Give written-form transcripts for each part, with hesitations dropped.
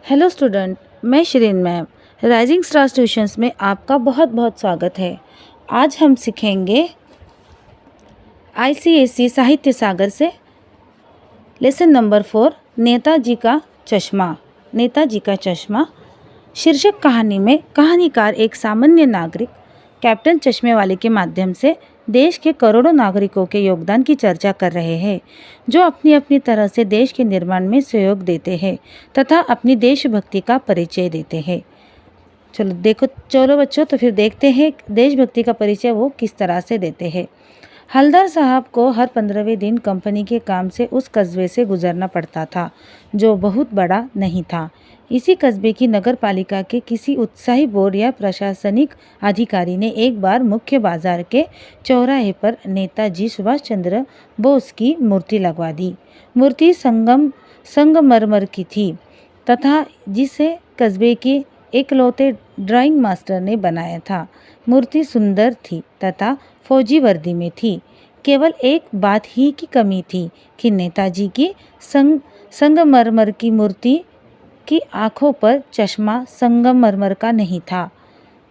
Hello student, मैं Shirin ma'am. Rising stars tuitions में आपका बहुत बहुत स्वागत है। आज हम सीखेंगे आईसीएसई साहित्य सागर से लेसन नंबर 4 नेताजी का चश्मा। नेताजी का चश्मा शीर्षक कहानी में कहानीकार एक सामान्य नागरिक कैप्टन चश्मे वाले के माध्यम से देश के करोड़ों नागरिकों के योगदान की चर्चा कर रहे हैं, जो अपनी अपनी तरह से देश के निर्माण में सहयोग देते हैं तथा अपनी देशभक्ति का परिचय देते हैं। चलो बच्चों, तो फिर देखते हैं देशभक्ति का परिचय वो किस तरह से देते हैं। हलदर साहब को हर 15वें दिन कंपनी के काम से उस कस्बे से गुजरना पड़ता था, जो बहुत बड़ा नहीं था। इसी कस्बे की नगर पालिका के किसी उत्साही बोर्ड या प्रशासनिक अधिकारी ने एक बार मुख्य बाजार के चौराहे पर नेताजी सुभाष चंद्र बोस की मूर्ति लगवा दी। मूर्ति संगमरमर की थी तथा जिसे कस्बे के एकलौते ड्राइंग मास्टर ने बनाया था। मूर्ति सुंदर थी तथा फौजी वर्दी में थी। केवल एक बात ही की कमी थी कि नेताजी की संगमरमर की मूर्ति की आंखों पर चश्मा संगमरमर का नहीं था,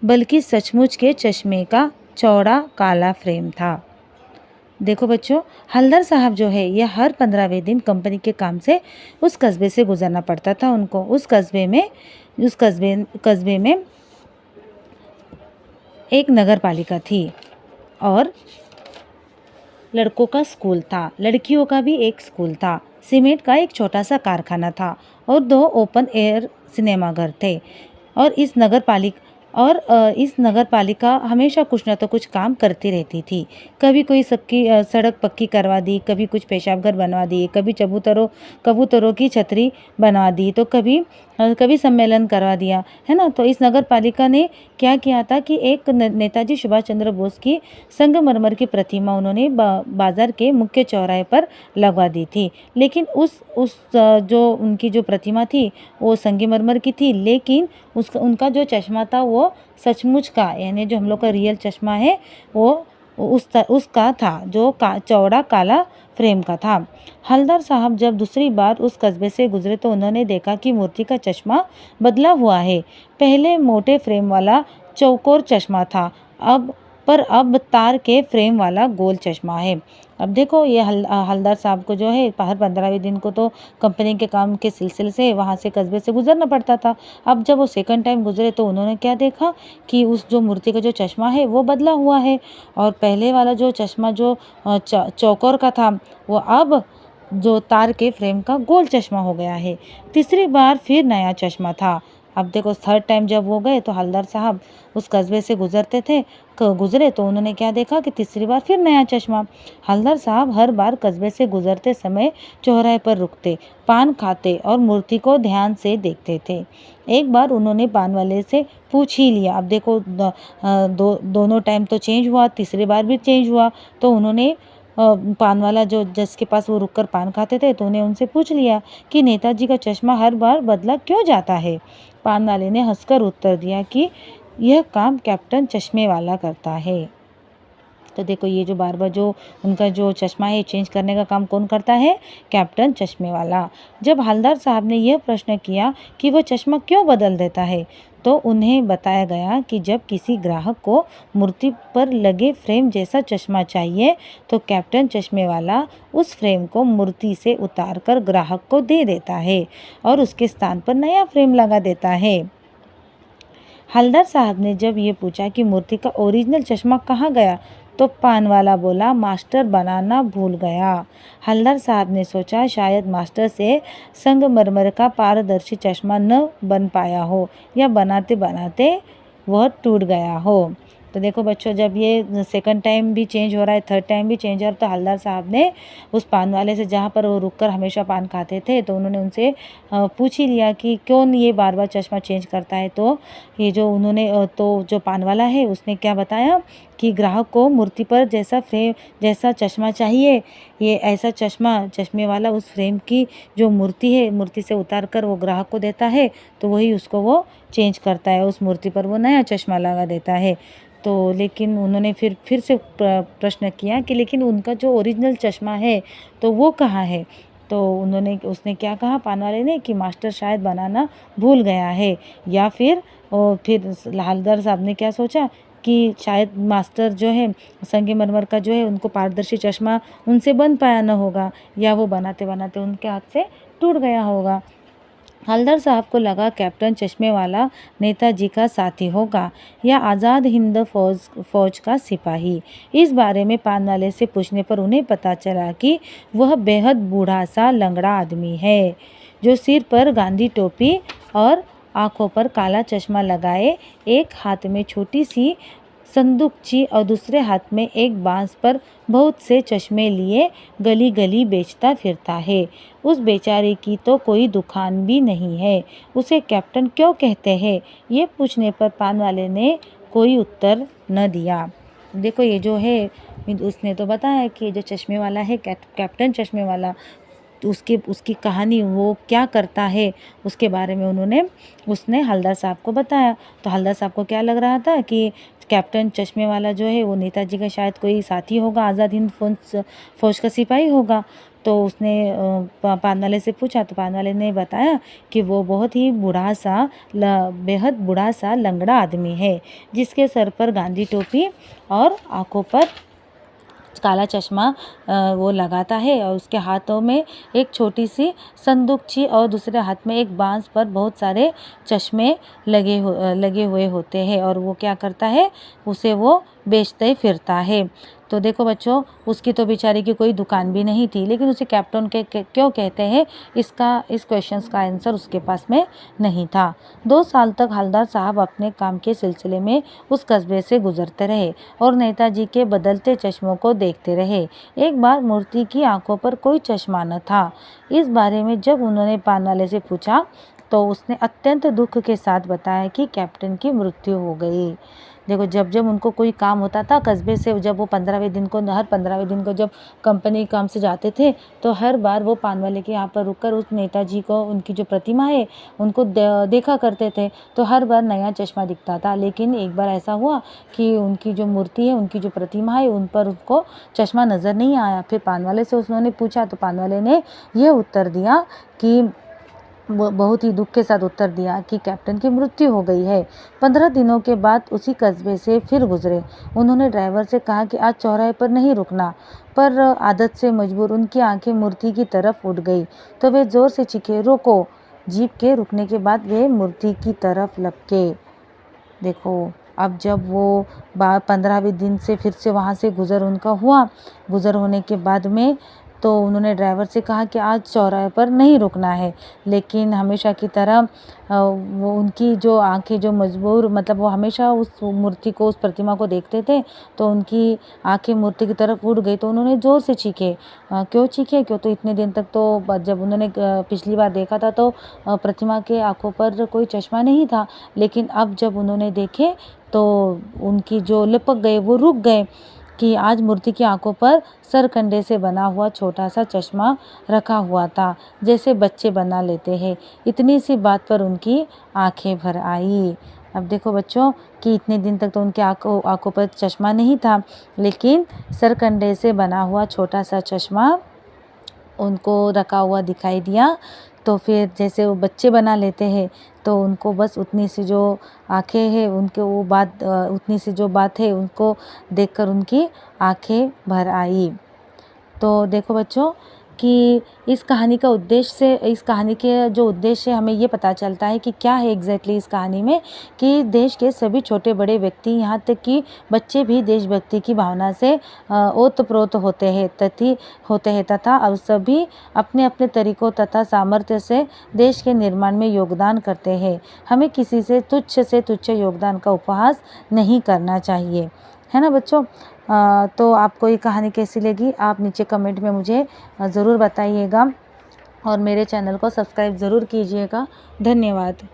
बल्कि सचमुच के चश्मे का चौड़ा काला फ्रेम था। देखो बच्चों, हलदर साहब जो है यह हर 15वें दिन कंपनी के काम से उस कस्बे से गुजरना पड़ता था उनको। उस कस्बे में एक नगर पालिका थी और लड़कों का स्कूल था, लड़कियों का भी एक स्कूल था। सीमेंट का एक छोटा सा कारखाना था और 2 ओपन एयर सिनेमाघर थे। और इस नगर पालिका हमेशा कुछ न तो कुछ काम करती रहती थी। कभी कोई सड़क पक्की करवा दी, कभी कुछ पेशाब घर बनवा दिए, कभी कबूतरों की छतरी बनवा दी, तो कभी सम्मेलन करवा दिया, है ना। तो इस नगर पालिका ने क्या किया था कि एक नेताजी सुभाष चंद्र बोस की संगमरमर की प्रतिमा उन्होंने बाजार के मुख्य चौराहे पर लगवा दी थी। लेकिन जो उनकी जो प्रतिमा थी वो संगमरमर की थी, लेकिन उनका जो चश्मा था वो सचमुच का, यानी जो हम लोग का रियल चश्मा है वो उसका था, जो चौड़ा काला फ्रेम का था। हलदर साहब जब दूसरी बार उस कस्बे से गुजरे तो उन्होंने देखा कि मूर्ति का चश्मा बदला हुआ है। पहले मोटे फ्रेम वाला चौकोर चश्मा था, अब तार के फ्रेम वाला गोल चश्मा है। अब देखो, ये हलदर साहब को जो है हर 15वें दिन को तो कंपनी के काम के सिलसिले से वहाँ से कस्बे से गुजरना पड़ता था। अब जब वो सेकंड टाइम गुजरे तो उन्होंने क्या देखा कि उस जो मूर्ति का जो चश्मा है वो बदला हुआ है, और पहले वाला जो चश्मा जो चौकोर का था वो अब जो तार के फ्रेम का गोल चश्मा हो गया है। तीसरी बार फिर नया चश्मा था। अब देखो, थर्ड टाइम जब वो गए तो हलदर साहब उस कस्बे से गुजरे तो उन्होंने क्या देखा कि तीसरी बार फिर नया चश्मा। हलदर साहब हर बार कस्बे से गुजरते समय चौराहे पर रुकते, पान खाते और मूर्ति को ध्यान से देखते थे। एक बार उन्होंने पान वाले से पूछ ही लिया। अब देखो, दोनों टाइम तो चेंज हुआ, तीसरी बार भी चेंज हुआ, तो उन्होंने पान वाला जिसके पास वो रुककर पान खाते थे तो उन्हें उनसे पूछ लिया कि नेताजी का चश्मा हर बार बदला क्यों जाता है। पान वाले ने हंसकर उत्तर दिया कि यह काम कैप्टन चश्मे वाला करता है। तो देखो, ये जो बार बार जो उनका जो चश्मा है चेंज करने का काम कौन करता है? कैप्टन चश्मे वाला। जब हलदर साहब ने यह प्रश्न किया कि वह चश्मा क्यों बदल देता है, तो उन्हें बताया गया कि जब किसी ग्राहक को मूर्ति पर लगे फ्रेम जैसा चश्मा चाहिए तो कैप्टन चश्मे वाला उस फ्रेम को मूर्ति से उतारकर ग्राहक को दे देता है और उसके स्थान पर नया फ्रेम लगा देता है। हलदर साहब ने जब ये पूछा कि मूर्ति का ओरिजिनल चश्मा कहाँ गया, तो पान वाला बोला, मास्टर बनाना भूल गया। हलदर साहब ने सोचा शायद मास्टर से संगमरमर का पारदर्शी चश्मा न बन पाया हो या बनाते बनाते वह टूट गया हो। तो देखो बच्चों, जब ये सेकंड टाइम भी चेंज हो रहा है, थर्ड टाइम भी चेंज हो रहा है, तो हलदर साहब ने उस पान वाले से, जहाँ पर वो रुककर हमेशा पान खाते थे, तो उन्होंने उनसे पूछ ही लिया कि क्यों ये बार बार चश्मा चेंज करता है। तो ये जो उन्होंने तो जो पान वाला है उसने क्या बताया कि ग्राहक को मूर्ति पर जैसा चश्मा चाहिए, ये ऐसा चश्मे वाला उस फ्रेम की जो मूर्ति है, मूर्ति से उतार कर वो ग्राहक को देता है, तो वही उसको वो चेंज करता है, उस मूर्ति पर वो नया चश्मा लगा देता है। तो लेकिन उन्होंने फिर से प्रश्न किया कि लेकिन उनका जो ओरिजिनल चश्मा है तो वो कहाँ है। तो उसने क्या कहा पान वाले ने कि मास्टर शायद बनाना भूल गया है, या फिर हवलदार साहब ने क्या सोचा कि शायद मास्टर जो है संगमरमर का जो है उनको पारदर्शी चश्मा उनसे बन पाया न होगा, या वो बनाते बनाते उनके हाथ से टूट गया होगा। हवलदार साहब को लगा कैप्टन चश्मे वाला नेताजी का साथी होगा या आज़ाद हिंद फौज का सिपाही। इस बारे में पान वाले से पूछने पर उन्हें पता चला कि वह बेहद बूढ़ा सा लंगड़ा आदमी है, जो सिर पर गांधी टोपी और आंखों पर काला चश्मा लगाए, एक हाथ में छोटी सी संदूकची और दूसरे हाथ में एक बांस पर बहुत से चश्मे लिए गली गली बेचता फिरता है। उस बेचारे की तो कोई दुकान भी नहीं है, उसे कैप्टन क्यों कहते हैं? ये पूछने पर पान वाले ने कोई उत्तर न दिया। देखो ये जो है उसने तो बताया कि जो चश्मे वाला है कैप्टन चश्मे वाला, तो उसकी कहानी वो क्या करता है उसके बारे में उसने हवलदार साहब को बताया। तो हवलदार साहब को क्या लग रहा था कि कैप्टन चश्मे वाला जो है वो नेताजी का शायद कोई साथी होगा, आज़ाद हिंद फौज का सिपाही होगा। तो उसने पान वाले से पूछा, तो पान वाले ने बताया कि वो बहुत ही बेहद बूढ़ा सा लंगड़ा आदमी है, जिसके सर पर गांधी टोपी और आंखों पर काला चश्मा वो लगाता है, और उसके हाथों में एक छोटी सी संदूकची और दूसरे हाथ में एक बांस पर बहुत सारे चश्मे लगे हुए होते हैं, और वो क्या करता है उसे वो बेचते फिरता है। तो देखो बच्चों, उसकी तो बेचारे की कोई दुकान भी नहीं थी, लेकिन उसे कैप्टन क्यों कहते हैं इस क्वेश्चंस का आंसर उसके पास में नहीं था। 2 साल तक हवलदार साहब अपने काम के सिलसिले में उस कस्बे से गुजरते रहे और नेताजी के बदलते चश्मों को देखते रहे। एक बार मूर्ति की आंखों पर कोई चश्मा न था। इस बारे में जब उन्होंने पान वाले से पूछा तो उसने अत्यंत दुख के साथ बताया कि कैप्टन की मृत्यु हो गई। देखो, जब उनको कोई काम होता था कस्बे से, जब वो हर 15वें दिन को जब कंपनी काम से जाते थे, तो हर बार वो पान वाले के यहाँ पर रुककर उस नेताजी को, उनकी जो प्रतिमा है उनको देखा करते थे। तो हर बार नया चश्मा दिखता था, लेकिन एक बार ऐसा हुआ कि उनकी जो मूर्ति है, उनकी जो प्रतिमा है, उन पर उसको चश्मा नज़र नहीं आया। फिर पान वाले से उन्होंने पूछा, तो पान वाले ने यह उत्तर दिया कि वो बहुत ही दुख के साथ उत्तर दिया कि कैप्टन की मृत्यु हो गई है। 15 दिनों के बाद उसी कस्बे से फिर गुजरे। उन्होंने ड्राइवर से कहा कि आज चौराहे पर नहीं रुकना, पर आदत से मजबूर उनकी आंखें मूर्ति की तरफ उठ गई, तो वे जोर से चीखे, रोको। जीप के रुकने के बाद वे मूर्ति की तरफ लपके। देखो, अब जब वो 15वें दिन से फिर से वहाँ से गुजर होने के बाद में, तो उन्होंने ड्राइवर से कहा कि आज चौराहे पर नहीं रुकना है, लेकिन हमेशा की तरह वो उनकी जो आंखें जो मजबूर, मतलब वो हमेशा उस मूर्ति को, उस प्रतिमा को देखते थे, तो उनकी आंखें मूर्ति की तरफ उड़ गई। तो उन्होंने ज़ोर से चीखे। क्यों चीखे? क्यों? तो इतने दिन तक तो जब उन्होंने पिछली बार देखा था तो प्रतिमा के आंखों पर कोई चश्मा नहीं था, लेकिन अब जब उन्होंने देखे तो उनकी जो लिपक गए, वो रुक गए कि आज मूर्ति की आंखों पर सरकंडे से बना हुआ छोटा सा चश्मा रखा हुआ था, जैसे बच्चे बना लेते हैं। इतनी सी बात पर उनकी आंखें भर आई। अब देखो बच्चों कि इतने दिन तक तो उनके आंखों पर चश्मा नहीं था, लेकिन सरकंडे से बना हुआ छोटा सा चश्मा उनको रखा हुआ दिखाई दिया। तो फिर जैसे वो बच्चे बना लेते हैं, तो उनको बस उतनी सी जो आँखें हैं उनके उतनी सी जो बात है उनको देखकर उनकी आँखें भर आई। तो देखो बच्चों कि इस कहानी के जो उद्देश्य है, हमें ये पता चलता है कि क्या है एग्जैक्टली इस कहानी में, कि देश के सभी छोटे बड़े व्यक्ति, यहाँ तक कि बच्चे भी देशभक्ति की भावना से ओतप्रोत होते हैं तथा अब सभी अपने अपने तरीकों तथा सामर्थ्य से देश के निर्माण में योगदान करते हैं। हमें किसी से तुच्छ योगदान का उपहास नहीं करना चाहिए, है ना बच्चों। तो आपको ये कहानी कैसी लगी, आप नीचे कमेंट में मुझे ज़रूर बताइएगा, और मेरे चैनल को सब्सक्राइब ज़रूर कीजिएगा। धन्यवाद।